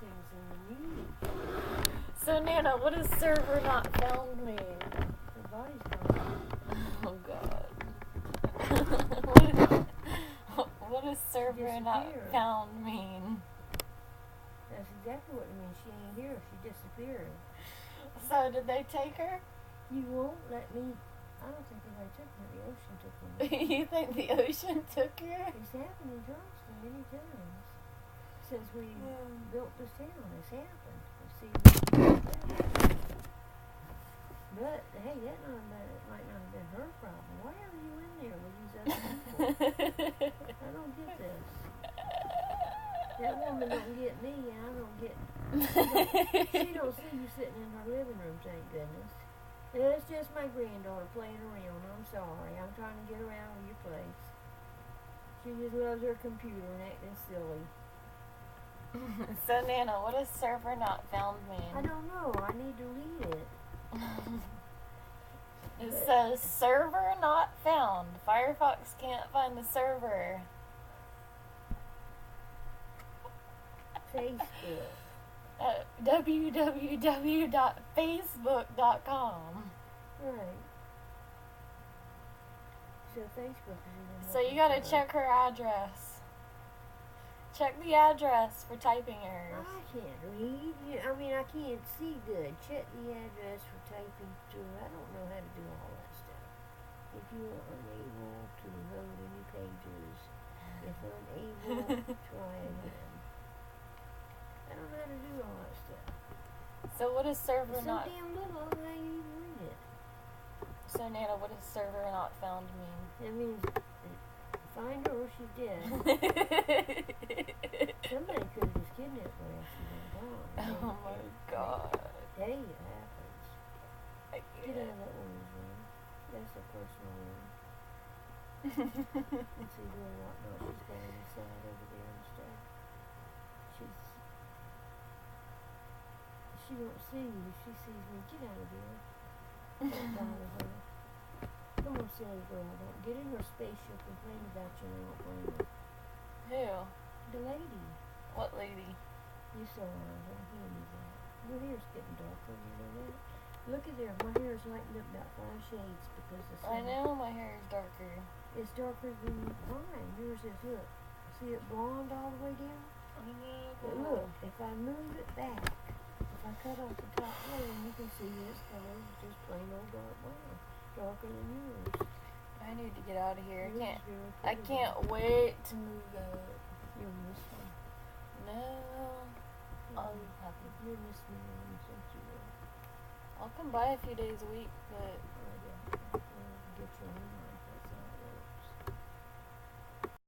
things in the news. So, Nana, what does server not found mean? Her body's gone. Oh, God. What does server not Disappeared. found mean? That's exactly what it means. She ain't here. She disappeared. So, did they take her? You won't let me. I don't think anybody took her. The ocean took her. You think the ocean took her? It's happened in Charleston many times. Since we built this town, it's happened. See, but hey, that might not have been her problem. Why are you in there with these other people? I don't get this. That woman don't get me, and I don't get. She don't see you sitting in her living room. Thank goodness. And it's just my granddaughter playing around. I'm sorry. I'm trying to get around with your place. She just loves her computer and acting silly. So, Nana, what does server not found mean? I don't know. I need to read it. It says server not found. Firefox can't find the server. Facebook. www.facebook.com. Right. So Facebook is even. So you gotta check her address. Check the address for typing errors. I can't read. I mean, I can't see good. Check the address for typing through. I don't know how to do all that stuff. If you are unable to load any pages, if unable, try again. I don't know how to do all that stuff. So what is server It's so not? damn little. I don't know how you even read it. So Nana, what does server not found mean? That means find her or she's dead. Somebody could have just kidnapped her and she's been gone. Oh my God. Hey, it happens. I Get out can't. of that woman's room. That's a personal room. Let's see where whatnot she's got on the side over there and stuff. She don't see you. If she sees me, get out of here. Don't bother her. Come on, silly girl. Don't get in her space. She'll complain about you and I won't blame her. Who? The lady. What lady? You saw her. Don't hear me that. Your hair's getting darker. You know that? Look at there. My hair's lightened up about 5 shades because the sun. I know my hair is darker. It's darker than mine. Yours is, look. See it blonde all the way down? I know. But look, if I move it back, if I cut off the top layer, you can see this color is just plain old dark brown. Darker than yours. I need to get out of here. Yours is I very pretty. can't wait to move out. You'll miss me. No. I'll be happy. You'll miss me when you think you will. I'll come by a few days a week, but